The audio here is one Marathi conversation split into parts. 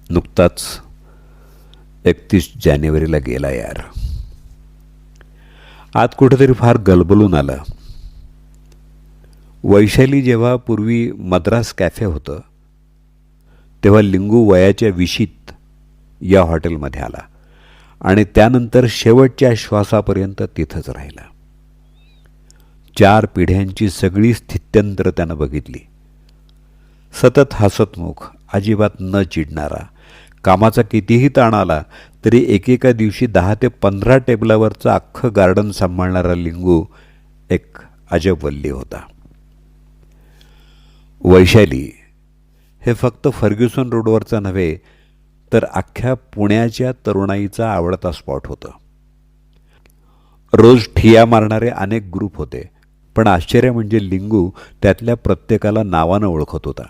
नुकताच 31 जानेवारीला गेला यार. आत कुठेतरी फार गलबलून आलं. वैशाली जेव्हा पूर्वी मद्रास कॅफे होतं तेव्हा लिंगू वयाच्या 20शीत या हॉटेलमध्ये आला आणि त्यानंतर शेवटच्या श्वासापर्यंत तिथंच राहिला. 4 पिढ्यांची सगळी स्थित्यंतर त्यानं बघितली. सतत हसतमुख, अजिबात न चिडणारा, कामाचा कितीही ताण आला तरी एकेका दिवशी 10 ते 15 टेबलावरचं अख्खं गार्डन सांभाळणारा लिंगू एक अजब वल्ली होता. वैशाली हे फक्त फर्ग्युसन रोडवरचं नव्हे तर अख्ख्या पुण्याच्या तरुणाईचा आवडता स्पॉट होतं. रोज ठिया मारणारे अनेक ग्रुप होते, पण आश्चर्य म्हणजे लिंगू त्यातल्या प्रत्येकाला नावानं ओळखत होता.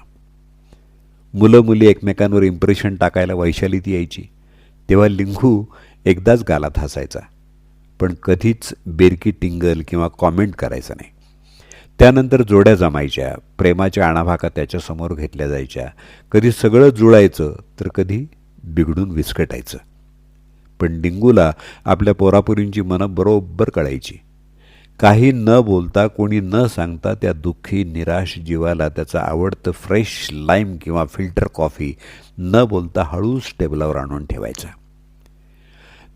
मुलं मुली एकमेकांवर इम्प्रेशन टाकायला वैशालीत यायची तेव्हा लिंगू एकदाच गालात हसायचा, पण कधीच बेरकी टिंगल किंवा कॉमेंट करायचा नाही. त्यानंतर जोड्या जमायच्या, प्रेमाच्या आणाभाका त्याच्यासमोर घेतल्या जायच्या. कधी सगळं जुळायचं तर कधी बिघडून विस्कटायचं. पण लिंगूला आपल्या पोरापुरींची मनं बरोबर कळायची. काही न बोलता, कोणी न सांगता त्या दुःखी निराश जीवाला त्याचं आवडतं फ्रेश लाईम किंवा फिल्टर कॉफी न बोलता हळूच टेबलावर आणून ठेवायचा.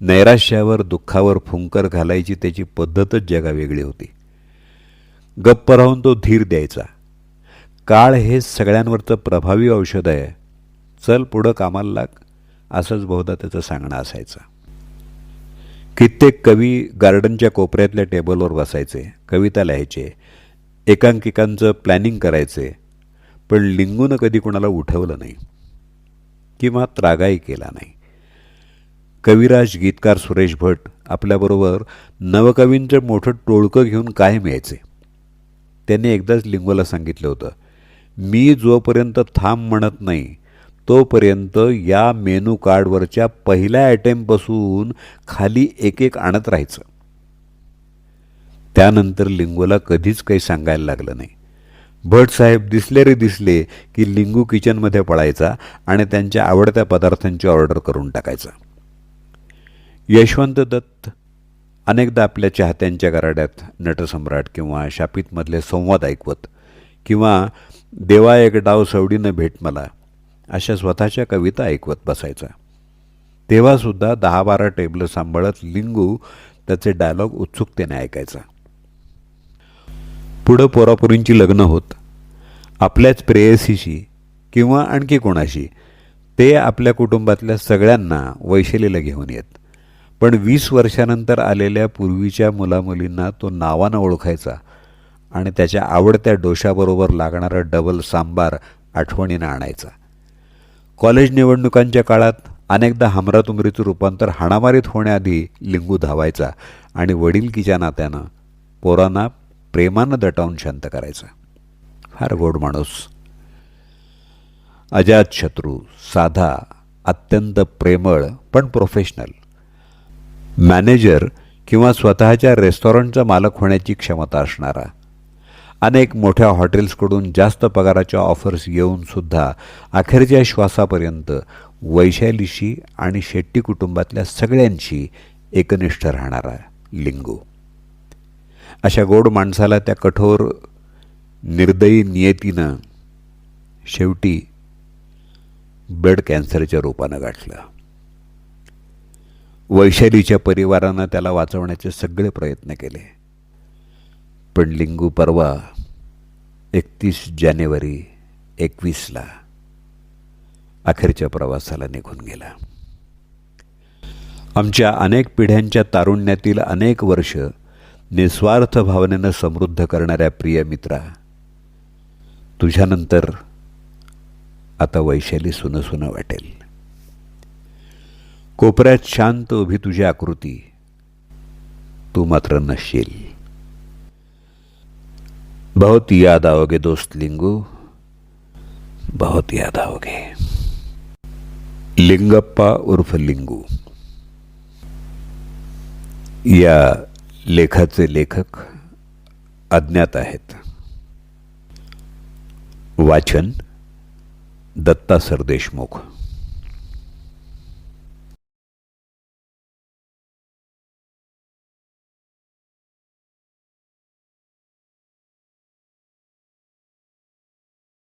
नैराश्यावर, दुःखावर फुंकर घालायची त्याची पद्धतच जगावेगळी होती. गप्प राहून तो धीर द्यायचा. काळ हे सगळ्यांवरचं प्रभावी औषध आहे, चल पुढं कामाला लाग, असंच बहुधा त्याचं सांगणं असायचं. कित्येक कवी गार्डनच्या कोपऱ्यातल्या टेबलवर बसायचे, कविता लिहायचे, एकांकिकांचं प्लॅनिंग करायचे, पण लिंगूनं कधी कोणाला उठवलं नाही किंवा त्रागाही केला नाही. कविराज, गीतकार सुरेश भट आपल्याबरोबर नवकवींचं मोठं टोळकं घेऊन कायम यायचे. त्यांनी एकदाच लिंगूला सांगितलं होतं, मी जोपर्यंत थांब म्हणत नाही तोपर्यंत या मेनू कार्डवरच्या पहिल्या आयटेमपासून खाली एक एक आणत राहायचं. त्यानंतर लिंगूला कधीच काही सांगायला लागलं नाही. भट साहेब दिसले रे दिसले की लिंगू किचनमध्ये पळायचा आणि त्यांच्या आवडत्या पदार्थांची ऑर्डर करून टाकायचा. यशवंत दत्त अनेकदा आपल्या चाहत्यांच्या गराड्यात नटसम्राट किंवा शापितमधले संवाद ऐकवत किंवा देवा एक डाव सवडीनं भेट मला अशा स्वतःच्या कविता ऐकवत बसायचा. तेव्हासुद्धा 10-12 टेबलं सांभाळत लिंगू त्याचे डायलॉग उत्सुकतेने ऐकायचा. पुढं पोरापुरींची लग्न होत, आपल्याच प्रेयसीशी किंवा आणखी कोणाशी ते आपल्या कुटुंबातल्या सगळ्यांना वैशालीला घेऊन येत. पण 20 वर्षानंतर आलेल्या पूर्वीच्या मुलामुलींना तो नावानं ओळखायचा आणि त्याच्या आवडत्या डोशाबरोबर लागणारा डबल सांबार आठवणीनं आणायचा. कॉलेज निवडणुकांच्या काळात अनेकदा हमरातुमरीचं रूपांतर हाणामारीत होण्याआधी लिंगू धावायचा आणि वडिलकीच्या नात्यानं पोरांना प्रेमानं दटावून शांत करायचा. फार गोड माणूस, अजातशत्रू, साधा, अत्यंत प्रेमळ पण प्रोफेशनल. मॅनेजर किंवा स्वतःच्या रेस्टॉरंटचा मालक होण्याची क्षमता असणारा. अनेक मोठ्या हॉटेल्सकडून जास्त पगाराच्या ऑफर्स येऊनसुद्धा अखेरच्या श्वासापर्यंत वैशालीशी आणि शेट्टी कुटुंबातल्या सगळ्यांशी एकनिष्ठ राहणारा लिंगू. अशा गोड माणसाला त्या कठोर निर्दयी नियतीनं शेवटी ब्लड कॅन्सरच्या रूपानं गाठलं. वैशालीच्या परिवारानं त्याला वाचवण्याचे सगळे प्रयत्न केले, पण लिंगू परवा 31 जानेवारी 21ला अखेरच्या प्रवासाला निघून गेला. आमच्या अनेक पिढ्यांच्या तारुण्यातील अनेक वर्ष निस्वार्थ भावनेनं समृद्ध करणाऱ्या प्रिय मित्रा, तुझ्यानंतर आता वैशाली सुनं वाटेल. कोपऱ्यात शांत उभी तुझी आकृती, तू मात्र नसशील. बहुत याद आओगे दोस्त लिंगू, बहुत याद आओगे. लिंगप्पा उर्फ लिंगू. या लेखाचे लेखक अज्ञात आहेत. वाचन दत्ता सरदेशमुख.